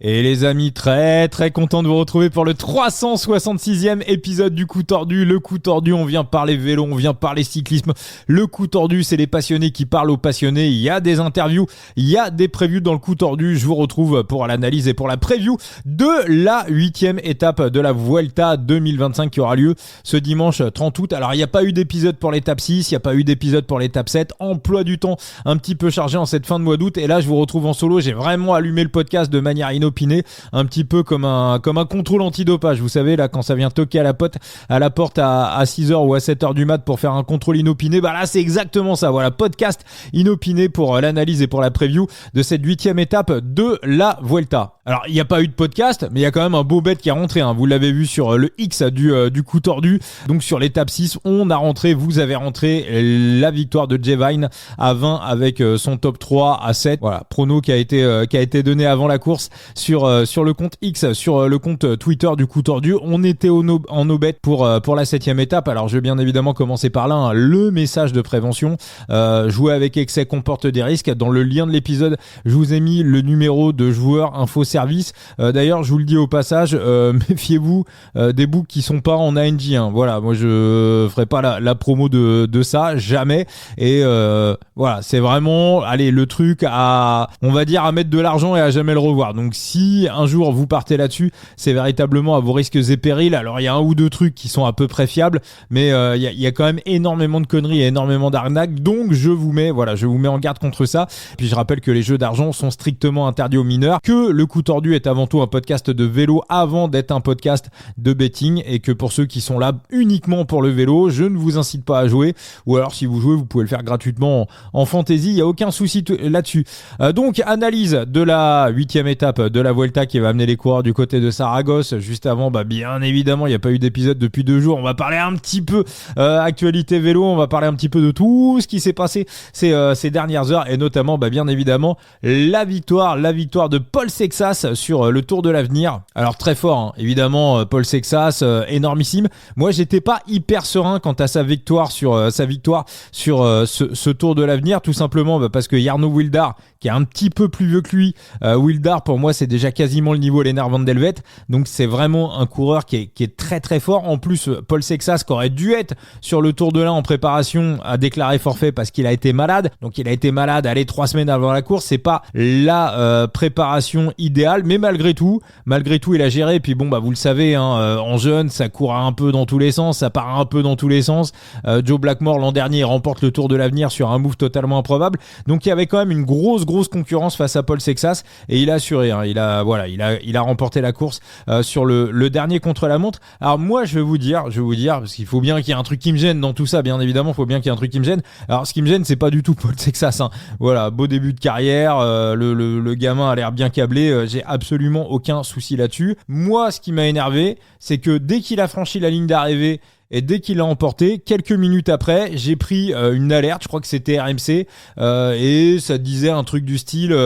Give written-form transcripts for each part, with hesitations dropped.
Et les amis, très très content de vous retrouver pour le 366e épisode du Coup Tordu. Le Coup Tordu, on vient parler vélo, on vient parler cyclisme. Le Coup Tordu, c'est les passionnés qui parlent aux passionnés. Il y a des interviews, il y a des previews dans le Coup Tordu. Je vous retrouve pour l'analyse et pour la preview de la 8e étape de la Vuelta 2025 qui aura lieu ce dimanche 30 août. Alors, il n'y a pas eu d'épisode pour l'étape 6, il n'y a pas eu d'épisode pour l'étape 7. Emploi du temps un petit peu chargé en cette fin de mois d'août. Et là, je vous retrouve en solo. J'ai vraiment allumé le podcast de manière inopinée, un petit peu comme un contrôle antidopage. Vous savez, là, quand ça vient toquer à la porte à 6h ou à 7h du mat pour faire un contrôle inopiné, bah là, c'est exactement ça. Voilà, podcast inopiné pour l'analyse et pour la preview de cette 8e étape de la Vuelta. Alors, il n'y a pas eu de podcast, mais il y a quand même un beau bet qui est rentré. Vous l'avez vu sur le X du Coup Tordu. Donc, sur l'étape 6, vous avez rentré la victoire de Jay Vine à 20 avec son top 3 à 7. Voilà, prono qui a été donné avant la course sur le compte X, sur le compte Twitter du Coup Tordu. On était en no bet pour la 7e étape. Alors, je vais bien évidemment commencer par là, le message de prévention. Jouer avec excès comporte des risques. Dans le lien de l'épisode, je vous ai mis le numéro de joueur info service. D'ailleurs, je vous le dis au passage, méfiez-vous des books qui sont pas en ANJ. Voilà, moi je ferai pas la promo de ça, jamais. Et voilà, c'est vraiment, allez, le truc on va dire à mettre de l'argent et à jamais le revoir. Donc si un jour vous partez là-dessus, c'est véritablement à vos risques et périls. Alors il y a un ou deux trucs qui sont à peu près fiables, mais il y a quand même énormément de conneries et énormément d'arnaques. Donc je vous mets en garde contre ça. Puis je rappelle que les jeux d'argent sont strictement interdits aux mineurs, que le Coup Tordu est avant tout un podcast de vélo avant d'être un podcast de betting, et que pour ceux qui sont là uniquement pour le vélo, je ne vous incite pas à jouer, ou alors si vous jouez, vous pouvez le faire gratuitement en fantaisie, il n'y a aucun souci là-dessus. Donc analyse de la 8e étape de la Vuelta qui va amener les coureurs du côté de Saragosse. Juste avant, bien évidemment, il n'y a pas eu d'épisode depuis 2 jours. On va parler un petit peu actualité vélo, on va parler un petit peu de tout ce qui s'est passé ces dernières heures, et notamment bien évidemment la victoire de Paul Sexas sur le Tour de l'Avenir. Alors très fort, évidemment, Paul Sexas, énormissime. Moi, j'étais pas hyper serein quant à sa victoire sur ce Tour de l'Avenir, tout simplement parce que Jarno Wildar, qui est un petit peu plus vieux que lui, Wildar pour moi c'est déjà quasiment le niveau Lennart van Delvet, donc c'est vraiment un coureur qui est très très fort. En plus, Paul Sexas, qui aurait dû être sur le Tour de l'Ain en préparation, a déclaré forfait parce qu'il a été malade. Donc il a été malade 3 semaines avant la course, c'est pas la préparation idéale, mais malgré tout il a géré. Et puis vous le savez, en jeune ça court un peu dans tous les sens, ça part un peu dans tous les sens. Joe Blackmore l'an dernier remporte le Tour de l'Avenir sur un move totalement improbable, donc il y avait quand même une grosse concurrence face à Paul Sexas, et il a assuré, il a remporté la course sur le dernier contre-la-montre. Alors moi je vais vous dire, parce qu'il faut bien qu'il y ait un truc qui me gêne dans tout ça, bien évidemment, il faut bien qu'il y ait un truc qui me gêne. Alors ce qui me gêne, c'est pas du tout Paul Sexas, voilà, beau début de carrière, le gamin a l'air bien câblé, j'ai absolument aucun souci là-dessus. Moi, ce qui m'a énervé, c'est que dès qu'il a franchi la ligne d'arrivée et dès qu'il l'a emporté, quelques minutes après, j'ai pris une alerte, je crois que c'était RMC, et ça disait un truc du style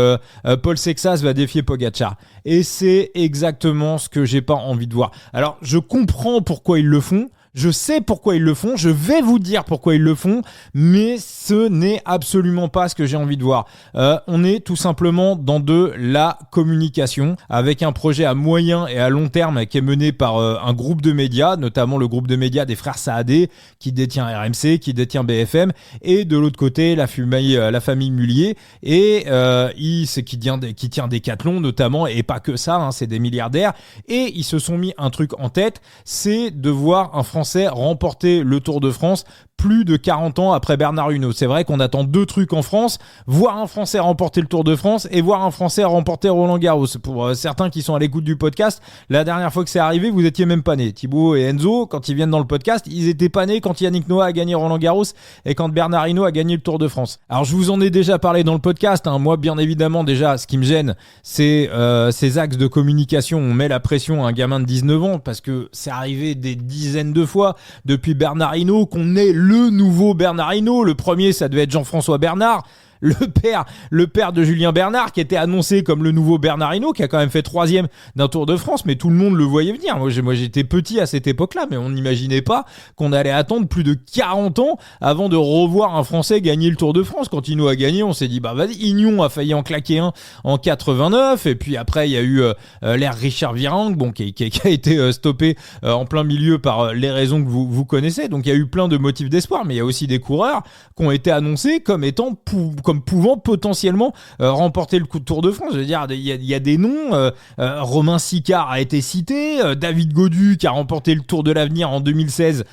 Paul Sexas va défier Pogačar. Et c'est exactement ce que j'ai pas envie de voir. Alors, je comprends pourquoi ils le font. Je sais pourquoi ils le font, je vais vous dire pourquoi ils le font, mais ce n'est absolument pas ce que j'ai envie de voir. On est tout simplement dans de la communication, avec un projet à moyen et à long terme qui est mené par un groupe de médias, notamment le groupe de médias des frères Saadé, qui détient RMC, qui détient BFM, et de l'autre côté, la famille Mullier, et qui tient Decathlon notamment, et pas que ça, c'est des milliardaires, et ils se sont mis un truc en tête, c'est de voir un Français remporter le Tour de France plus de 40 ans après Bernard Hinault. C'est vrai qu'on attend 2 trucs en France, voir un Français remporter le Tour de France et voir un Français remporter Roland Garros. Pour certains qui sont à l'écoute du podcast, la dernière fois que c'est arrivé, vous étiez même pas nés. Thibaut et Enzo, quand ils viennent dans le podcast, ils étaient pas nés quand Yannick Noah a gagné Roland Garros et quand Bernard Hinault a gagné le Tour de France. Alors je vous en ai déjà parlé dans le podcast, Moi, bien évidemment, déjà, ce qui me gêne, c'est ces axes de communication. On met la pression à un gamin de 19 ans parce que c'est arrivé des dizaines de fois depuis Bernard Hinault qu'on est le nouveau Bernard Hinault. Le premier, ça devait être Jean-François Bernard. le père de Julien Bernard, qui était annoncé comme le nouveau Bernard Hinault, qui a quand même fait 3e d'un Tour de France, mais tout le monde le voyait venir. Moi j'étais petit à cette époque-là, mais on n'imaginait pas qu'on allait attendre plus de 40 ans avant de revoir un Français gagner le Tour de France. Quand Hinault a gagné, on s'est dit bah vas-y. Hignon a failli en claquer un en 89, et puis après il y a eu l'ère Richard Virenque, bon, qui a été stoppé en plein milieu par les raisons que vous connaissez. Donc il y a eu plein de motifs d'espoir, mais il y a aussi des coureurs qui ont été annoncés comme étant comme pouvant potentiellement remporter le Tour de France. Je veux dire, il y a des noms. Romain Sicard a été cité, David Gaudu, qui a remporté le Tour de l'Avenir en 2016,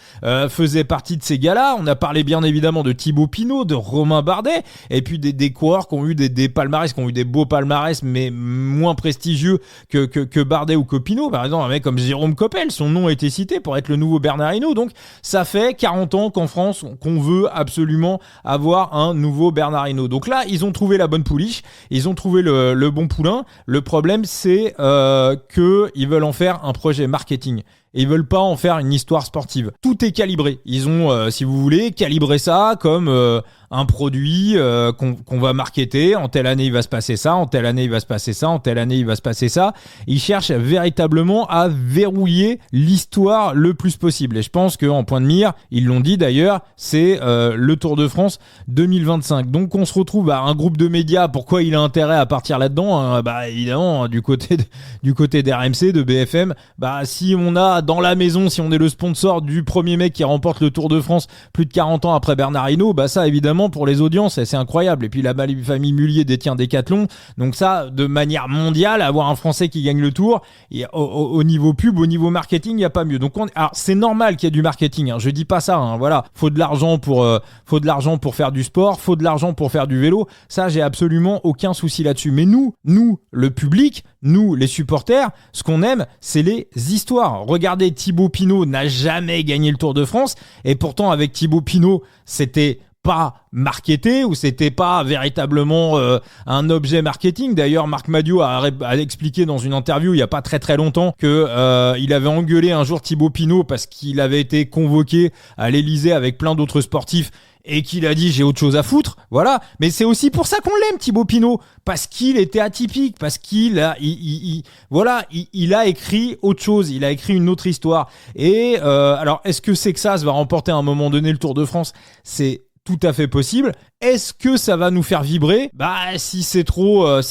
faisait partie de ces gars-là. On a parlé bien évidemment de Thibaut Pinot, de Romain Bardet, et puis des coureurs qui ont eu des palmarès, qui ont eu des beaux palmarès, mais moins prestigieux que Bardet ou que Pinot. Par exemple, un mec comme Jérôme Coppel, son nom a été cité pour être le nouveau Bernard Hinault. Donc ça fait 40 ans qu'en France, qu'on veut absolument avoir un nouveau Bernard Hinault. Donc là, ils ont trouvé la bonne pouliche, ils ont trouvé le bon poulain. Le problème, c'est qu'ils veulent en faire un projet marketing. Et ils veulent pas en faire une histoire sportive. Tout est calibré. Ils ont, si vous voulez, calibré ça comme un produit qu'on va marketer. En telle année, il va se passer ça. En telle année, il va se passer ça. En telle année, il va se passer ça. Ils cherchent véritablement à verrouiller l'histoire le plus possible. Et je pense qu'en point de mire, ils l'ont dit d'ailleurs, c'est le Tour de France 2025. Donc on se retrouve à un groupe de médias. Pourquoi il a intérêt à partir là-dedans ? Bah évidemment, du côté d'RMC, de BFM, bah si on a dans la maison, si on est le sponsor du premier mec qui remporte le Tour de France plus de 40 ans après Bernard Hinault, bah ça évidemment pour les audiences c'est incroyable. Et puis la famille Mullier détient Decathlon, donc ça de manière mondiale, avoir un Français qui gagne le Tour, et au niveau pub, au niveau marketing, il n'y a pas mieux. Donc alors c'est normal qu'il y ait du marketing, hein, je dis pas ça, hein, voilà, faut de l'argent pour faire du sport, faut de l'argent pour faire du vélo, ça j'ai absolument aucun souci là-dessus. Mais nous le public, nous les supporters, ce qu'on aime c'est les histoires. Regardez, Thibaut Pinot n'a jamais gagné le Tour de France, et pourtant avec Thibaut Pinot c'était pas marketé, ou c'était pas véritablement un objet marketing. D'ailleurs, Marc Madiot a expliqué dans une interview il y a pas très très longtemps que il avait engueulé un jour Thibaut Pinot parce qu'il avait été convoqué à l'Elysée avec plein d'autres sportifs et qu'il a dit j'ai autre chose à foutre, voilà. Mais c'est aussi pour ça qu'on l'aime, Thibaut Pinot, parce qu'il était atypique, parce qu'il a, il a écrit autre chose, il a écrit une autre histoire. Et alors, est-ce que Sexas va remporter à un moment donné le Tour de France ? C'est tout à fait possible. Est-ce que ça va nous faire vibrer ? Bah, si c'est trop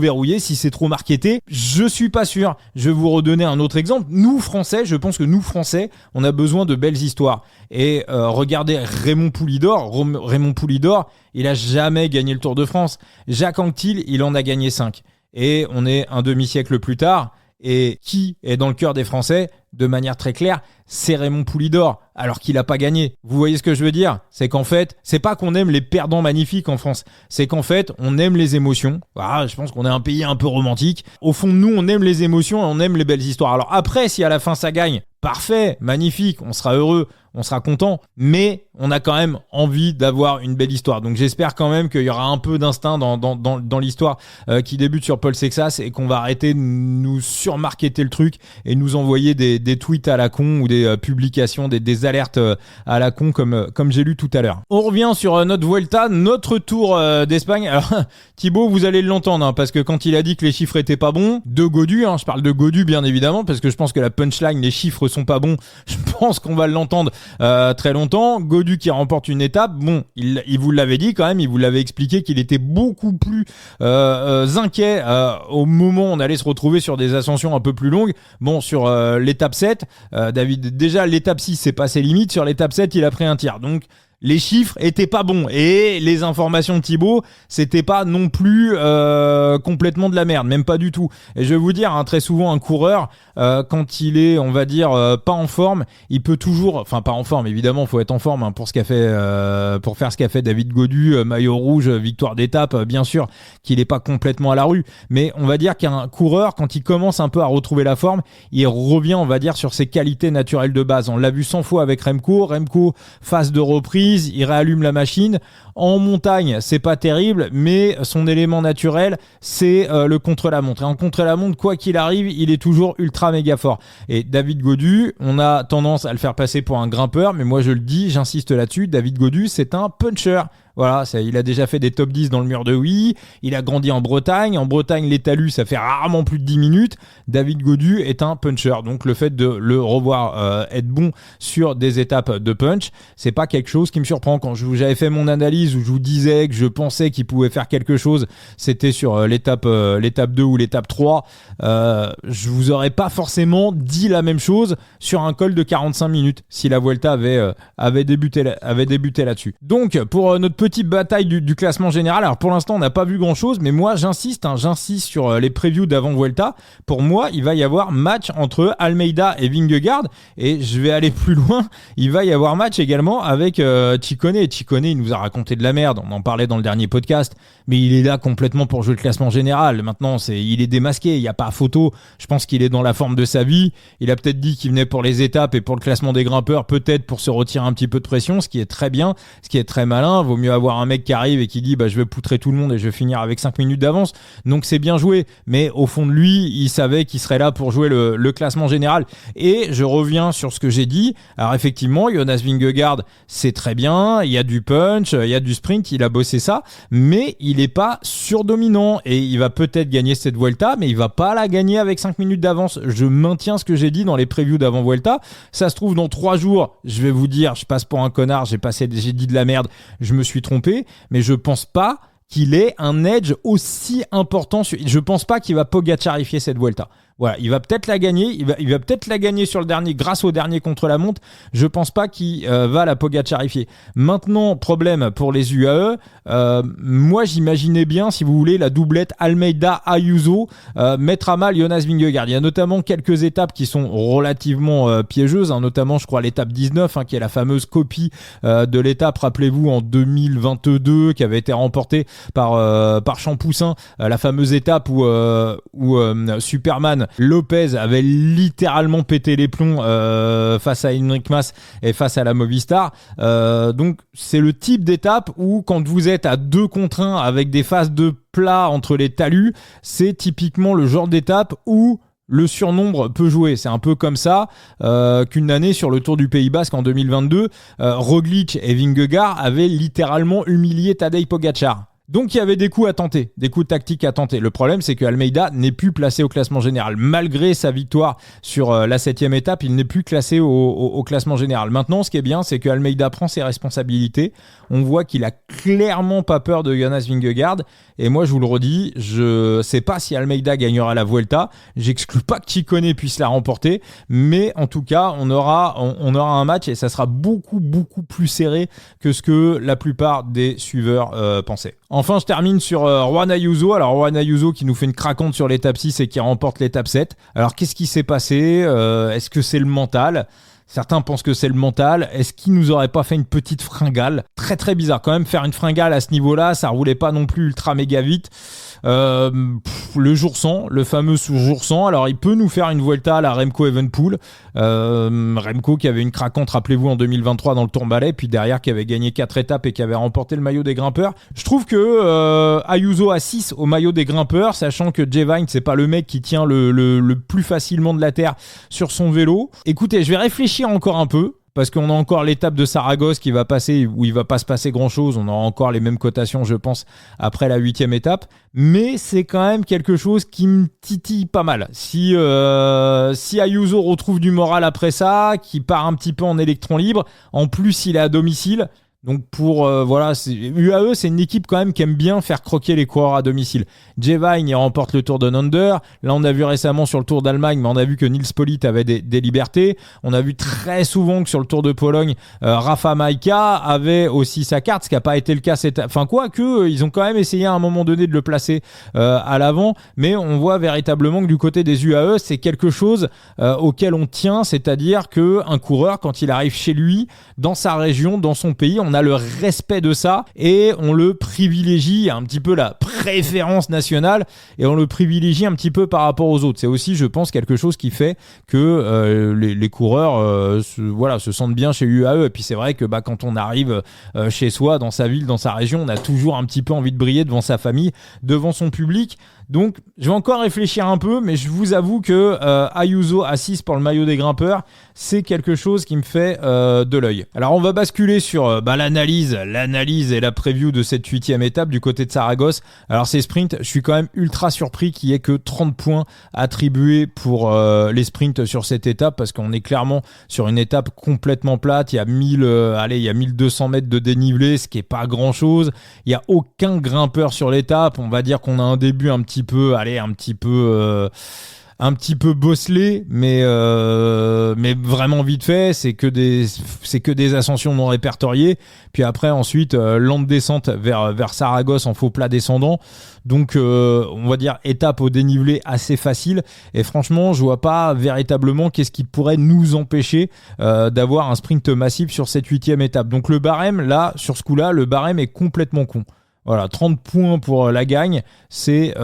verrouillé, si c'est trop marketé, je suis pas sûr. Je vais vous redonner un autre exemple. Nous, Français, je pense que nous, Français, on a besoin de belles histoires. Et regardez Raymond Poulidor. Raymond Poulidor, il a jamais gagné le Tour de France. Jacques Anquetil, il en a gagné 5. Et on est un demi-siècle plus tard. Et qui est dans le cœur des Français ? De manière très claire, c'est Raymond Poulidor, alors qu'il n'a pas gagné. Vous voyez ce que je veux dire ? C'est qu'en fait, c'est pas qu'on aime les perdants magnifiques en France, c'est qu'en fait, on aime les émotions. Voilà, je pense qu'on est un pays un peu romantique. Au fond de nous, on aime les émotions et on aime les belles histoires. Alors après, si à la fin ça gagne, parfait, magnifique, on sera heureux, on sera content, mais on a quand même envie d'avoir une belle histoire. Donc j'espère quand même qu'il y aura un peu d'instinct dans l'histoire qui débute sur Paul Sexas, et qu'on va arrêter de nous surmarketer le truc et nous envoyer des tweets à la con, ou des publications, des alertes à la con comme j'ai lu tout à l'heure. On revient sur notre Vuelta, notre Tour d'Espagne. Alors Thibaut, vous allez l'entendre, hein, parce que quand il a dit que les chiffres étaient pas bons, de Gaudu, hein, je parle de Gaudu bien évidemment, parce que je pense que la punchline, les chiffres sont pas bons, je pense qu'on va l'entendre très longtemps. Gaudu qui remporte une étape, bon, il vous l'avait dit quand même, il vous l'avait expliqué qu'il était beaucoup plus inquiet au moment où on allait se retrouver sur des ascensions un peu plus longues. Bon, sur l'étape 7, David, déjà l'étape 6 c'est passé limite, sur l'étape 7 il a pris un tir, donc les chiffres étaient pas bons, et les informations de Thibaut, c'était pas non plus complètement de la merde, même pas du tout. Et je vais vous dire, hein, très souvent un coureur, quand il est, on va dire, pas en forme, il peut toujours, enfin pas en forme, évidemment, faut être en forme, hein, pour faire ce qu'a fait David Gaudu, maillot rouge, victoire d'étape, bien sûr qu'il est pas complètement à la rue, mais on va dire qu'un coureur, quand il commence un peu à retrouver la forme, il revient, on va dire, sur ses qualités naturelles de base. On l'a vu 100 fois avec Remco, phase de reprise, il réallume la machine. En montagne, c'est pas terrible, mais son élément naturel, c'est le contre-la-montre. Et en contre-la-montre, quoi qu'il arrive, il est toujours ultra méga fort. Et David Gaudu, on a tendance à le faire passer pour un grimpeur, mais moi je le dis, j'insiste là-dessus, David Gaudu, c'est un puncher. Voilà, il a déjà fait des top 10 dans le mur de Wii. Il a grandi en Bretagne. En Bretagne, les talus, ça fait rarement plus de 10 minutes. David Gaudu est un puncher. Donc le fait de le revoir être bon sur des étapes de punch, c'est pas quelque chose qui me surprend. Quand j'avais fait mon analyse où je vous disais que je pensais qu'il pouvait faire quelque chose, c'était sur l'étape 2 ou l'étape 3. Je vous aurais pas forcément dit la même chose sur un col de 45 minutes si la Vuelta avait débuté là-dessus. Donc pour notre petite bataille du classement général, alors pour l'instant on n'a pas vu grand-chose, mais moi j'insiste sur les previews d'avant Vuelta. Pour moi, il va y avoir match entre Almeida et Vingegaard, et je vais aller plus loin, il va y avoir match également avec Ciccone. Et Ciccone, il nous a raconté de la merde, on en parlait dans le dernier podcast, mais il est là complètement pour jouer le classement général. Maintenant, il est démasqué, il n'y a pas photo. Je pense qu'il est dans la forme de sa vie. Il a peut-être dit qu'il venait pour les étapes et pour le classement des grimpeurs, peut-être pour se retirer un petit peu de pression, ce qui est très bien, ce qui est très malin. Vaut mieux avoir un mec qui arrive et qui dit je vais poutrer tout le monde et je vais finir avec 5 minutes d'avance. Donc c'est bien joué, mais au fond de lui, il savait qu'il serait là pour jouer le classement général. Et je reviens sur ce que j'ai dit. Alors effectivement, Jonas Vingegaard, c'est très bien, il y a du punch, il y a du sprint, il a bossé ça, mais il n'est pas surdominant et il va peut-être gagner cette Vuelta, mais il va pas la gagner avec 5 minutes d'avance. Je maintiens ce que j'ai dit dans les previews d'avant Vuelta. Ça se trouve dans 3 jours, je vais vous dire, je passe pour un connard, j'ai dit de la merde, je me suis trompé, mais je pense pas qu'il ait un edge aussi important. Je pense pas qu'il va Pogacharifier cette Vuelta. Voilà, il va peut-être la gagner, il va peut-être la gagner sur le dernier, grâce au dernier contre-la-montre. Je pense pas qu'il va la Pogacharifier. Maintenant, problème pour les UAE. Moi, j'imaginais bien, si vous voulez, la doublette Almeida-Ayuso mettre à mal Jonas Vingegaard. Il y a notamment quelques étapes qui sont relativement piégeuses, notamment, je crois, l'étape 19, qui est la fameuse copie de l'étape, rappelez-vous, en 2022, qui avait été remportée par Champoussin, la fameuse étape où Superman Lopez avait littéralement pété les plombs face à Enric Mas et face à la Movistar. Donc c'est le type d'étape où quand vous êtes à 2 contre 1 avec des phases de plat entre les talus, c'est typiquement le genre d'étape où le surnombre peut jouer. C'est un peu comme ça qu'une année sur le Tour du Pays Basque en 2022, Roglic et Vingegaard avaient littéralement humilié Tadej Pogačar. Donc il y avait des coups à tenter, des coups tactiques à tenter. Le problème, c'est que Almeida n'est plus placé au classement général. Malgré sa victoire sur la 7e étape, il n'est plus classé au classement général. Maintenant, ce qui est bien, c'est que Almeida prend ses responsabilités. On voit qu'il a clairement pas peur de Jonas Vingegaard. Et moi, je vous le redis, je sais pas si Almeida gagnera la Vuelta. J'exclus pas que Ciccone puisse la remporter. Mais en tout cas, on aura un match et ça sera beaucoup, beaucoup plus serré que ce que la plupart des suiveurs pensaient. Enfin, je termine sur Juan Ayuso. Alors, Juan Ayuso qui nous fait une craquante sur l'étape 6 et qui remporte l'étape 7. Alors, qu'est-ce qui s'est passé ? Est-ce que c'est le mental ? Certains pensent que c'est le mental. Est-ce qu'il nous aurait pas fait une petite fringale ? Très très bizarre. Quand même, faire une fringale à ce niveau-là, ça roulait pas non plus ultra méga vite. Le jour 100, le fameux jour 100. Alors, il peut nous faire une Vuelta à la Remco Evenepoel. Remco qui avait une craquante, rappelez-vous, en 2023 dans le Tourmalet, puis derrière qui avait gagné 4 étapes et qui avait remporté le maillot des grimpeurs. Je trouve que Ayuso a 6 au maillot des grimpeurs, sachant que Jay Vine, c'est pas le mec qui tient le plus facilement de la terre sur son vélo. Écoutez, je vais réfléchir encore un peu. Parce qu'on a encore l'étape de Saragosse qui va passer, où il va pas se passer grand-chose. On aura encore les mêmes cotations, je pense, après la 8e étape. Mais c'est quand même quelque chose qui me titille pas mal. Si Ayuso retrouve du moral après ça, qui part un petit peu en électron libre, en plus il est à domicile. Donc UAE, c'est une équipe quand même qui aime bien faire croquer les coureurs à domicile. Jay Vine, il remporte le Tour de Under. Là, on a vu récemment sur le Tour d'Allemagne, mais on a vu que Nils Politt avait des libertés. On a vu très souvent que sur le Tour de Pologne, Rafa Majka avait aussi sa carte, ce qui n'a pas été le cas ils ont quand même essayé à un moment donné de le placer à l'avant. Mais on voit véritablement que du côté des UAE, c'est quelque chose auquel on tient, c'est-à-dire qu'un coureur, quand il arrive chez lui, dans sa région, dans son pays, on a le respect de ça et on le privilégie, un petit peu la préférence nationale, et on le privilégie un petit peu par rapport aux autres. C'est aussi, je pense, quelque chose qui fait que les coureurs se sentent bien chez UAE. Et puis c'est vrai que quand on arrive chez soi, dans sa ville, dans sa région, on a toujours un petit peu envie de briller devant sa famille, devant son public. Donc, je vais encore réfléchir un peu, mais je vous avoue que Ayuso à 6 pour le maillot des grimpeurs, c'est quelque chose qui me fait de l'œil. Alors, on va basculer sur l'analyse et la preview de cette 8e étape du côté de Saragosse. Alors, ces sprints, je suis quand même ultra surpris qu'il n'y ait que 30 points attribués pour les sprints sur cette étape, parce qu'on est clairement sur une étape complètement plate. Il y a 1200 mètres de dénivelé, ce qui est pas grand-chose. Il n'y a aucun grimpeur sur l'étape. On va dire qu'on a un début un petit peu bosselé, mais vraiment vite fait. C'est que des ascensions non répertoriées. Puis après, ensuite, lente descente vers Saragosse en faux plat descendant. Donc, on va dire étape au dénivelé assez facile. Et franchement, je vois pas véritablement qu'est-ce qui pourrait nous empêcher d'avoir un sprint massif sur cette 8e étape. Donc, le barème, là, sur ce coup-là, le barème est complètement con. Voilà, 30 points pour la gagne, c'est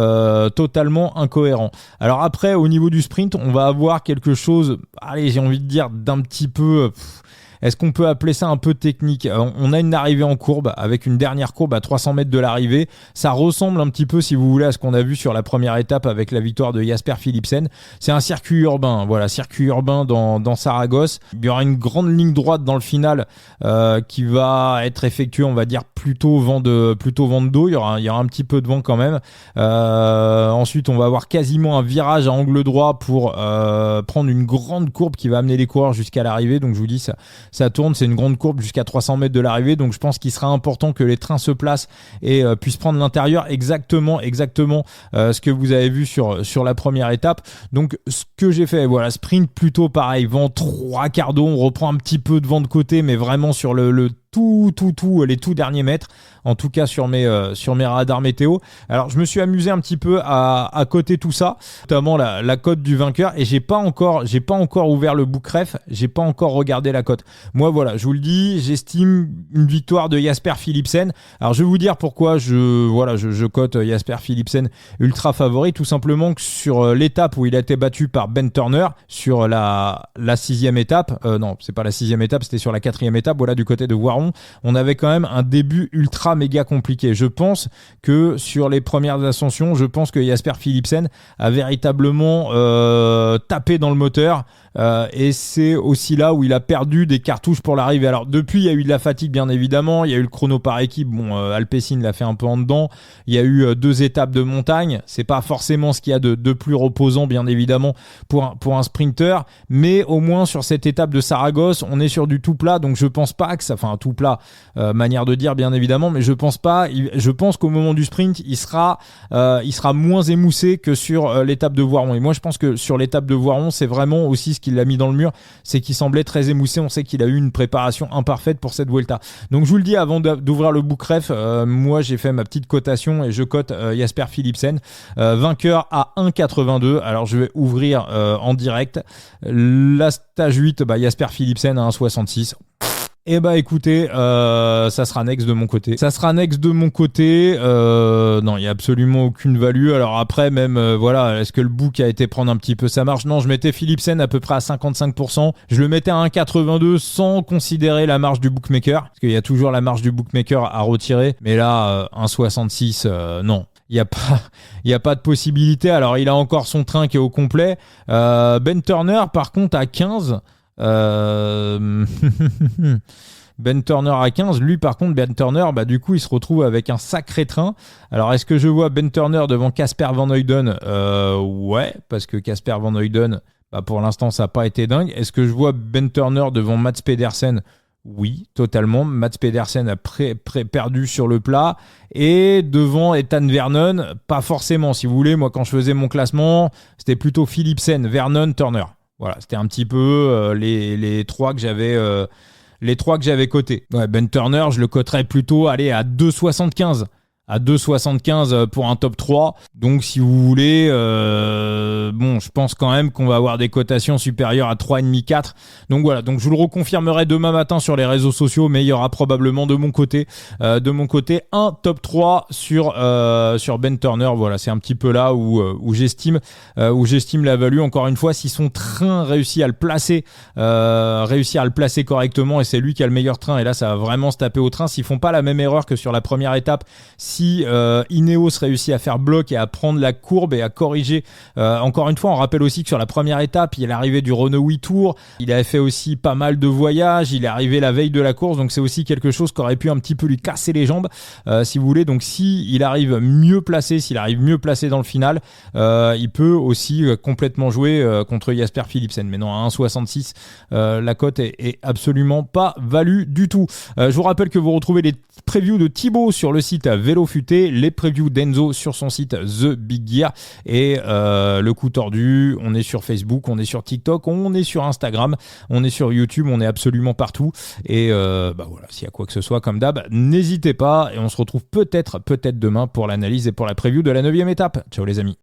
totalement incohérent. Alors après, au niveau du sprint, on va avoir quelque chose, j'ai envie de dire, d'un petit peu... Est-ce qu'on peut appeler ça un peu technique ? On a une arrivée en courbe avec une dernière courbe à 300 mètres de l'arrivée. Ça ressemble un petit peu, si vous voulez, à ce qu'on a vu sur la première étape avec la victoire de Jasper Philipsen. C'est un circuit urbain, circuit urbain dans Saragosse. Il y aura une grande ligne droite dans le final qui va être effectuée, on va dire, plutôt vent de dos. Il y aura un petit peu de vent quand même. Ensuite, on va avoir quasiment un virage à angle droit pour prendre une grande courbe qui va amener les coureurs jusqu'à l'arrivée. Donc, je vous dis, ça tourne, c'est une grande courbe jusqu'à 300 mètres de l'arrivée, donc je pense qu'il sera important que les trains se placent et puissent prendre l'intérieur exactement ce que vous avez vu sur la première étape. Donc ce que j'ai fait, sprint plutôt pareil, vent 3/4 d'eau, on reprend un petit peu de vent de côté, mais vraiment sur les tout derniers mètres, en tout cas sur mes radars météo. Alors je me suis amusé un petit peu à coter tout ça, notamment la cote du vainqueur, et j'ai pas encore ouvert le Bookref, j'ai pas encore regardé la cote. Moi je vous le dis, j'estime une victoire de Jasper Philipsen. Alors je vais vous dire pourquoi je cote Jasper Philipsen ultra favori, tout simplement que sur l'étape où il a été battu par Ben Turner sur la 6e étape, non c'est pas la 6e étape, c'était sur la 4e étape, du côté de Voiron, on avait quand même un début ultra méga compliqué. Je pense que sur les premières ascensions, Jasper Philipsen a véritablement tapé dans le moteur. Et c'est aussi là où il a perdu des cartouches pour l'arrivée. Alors depuis, il y a eu de la fatigue bien évidemment, il y a eu le chrono par équipe, Alpecin l'a fait un peu en dedans, il y a eu 2 étapes de montagne, c'est pas forcément ce qu'il y a de plus reposant bien évidemment pour un sprinter, mais au moins sur cette étape de Saragosse, on est sur du tout plat, donc je pense pas que ça, tout plat, manière de dire bien évidemment, mais je pense qu'au moment du sprint, il sera moins émoussé que sur l'étape de Voiron. Et moi je pense que sur l'étape de Voiron, c'est vraiment aussi ce qui l'a mis dans le mur, c'est qu'il semblait très émoussé. On sait qu'il a eu une préparation imparfaite pour cette Vuelta. Donc je vous le dis avant d'ouvrir le Bookref, moi j'ai fait ma petite cotation et je cote Jasper Philipsen, vainqueur à 1,82. Alors je vais ouvrir en direct la stage 8, Jasper Philipsen à 1,66. Eh écoutez, ça sera next de mon côté. Non, il n'y a absolument aucune value. Alors après, même, est-ce que le book a été prendre un petit peu sa marge ? Non, je mettais Philipsen à peu près à 55%. Je le mettais à 1,82 sans considérer la marge du bookmaker. Parce qu'il y a toujours la marge du bookmaker à retirer. Mais là, 1,66, non. Il n'y a pas de possibilité. Alors, il a encore son train qui est au complet. Ben Turner, par contre, à 15... Ben Turner à 15, lui par contre Ben Turner du coup il se retrouve avec un sacré train. Alors est-ce que je vois Ben Turner devant Casper Van Hooydonck ? Ouais, parce que Casper Van Hooydonck pour l'instant ça n'a pas été dingue. Est-ce que je vois Ben Turner devant Mats Pedersen ? Oui, totalement. Mats Pedersen a perdu sur le plat. Et devant Ethan Vernon, pas forcément. Si vous voulez, moi quand je faisais mon classement, c'était plutôt Philipsen, Vernon, Turner. Voilà, c'était un petit peu les trois que j'avais cotés. Ouais, Ben Turner, je le coterais plutôt à 2,75. À 2,75 pour un top 3. Donc si vous voulez, je pense quand même qu'on va avoir des cotations supérieures à 3,5-4. Donc voilà, donc je vous le reconfirmerai demain matin sur les réseaux sociaux, mais il y aura probablement de mon côté un top 3 sur Ben Turner. Voilà, c'est un petit peu là où j'estime la value. Encore une fois, si son train réussit à le placer correctement, et c'est lui qui a le meilleur train, et là ça va vraiment se taper au train. S'ils font pas la même erreur que sur la première étape, si Ineos réussit à faire bloc et à prendre la courbe et à corriger. Encore une fois, on rappelle aussi que sur la première étape, il est arrivé du Renault 8 Tour, il avait fait aussi pas mal de voyages, il est arrivé la veille de la course, donc c'est aussi quelque chose qui aurait pu un petit peu lui casser les jambes, si vous voulez. Donc si il arrive mieux placé, s'il arrive mieux placé dans le final, il peut aussi complètement jouer contre Jasper Philipsen. Mais non, à 1,66, la cote est absolument pas value du tout. Je vous rappelle que vous retrouvez les previews de Thibaut sur le site Vélo Futé, les previews d'Enzo sur son site The Big Gear, et le coup tordu, on est sur Facebook, on est sur TikTok, on est sur Instagram, on est sur YouTube, on est absolument partout. Et voilà, s'il y a quoi que ce soit, comme d'hab, n'hésitez pas, et on se retrouve peut-être demain pour l'analyse et pour la preview de la 9e étape. Ciao les amis.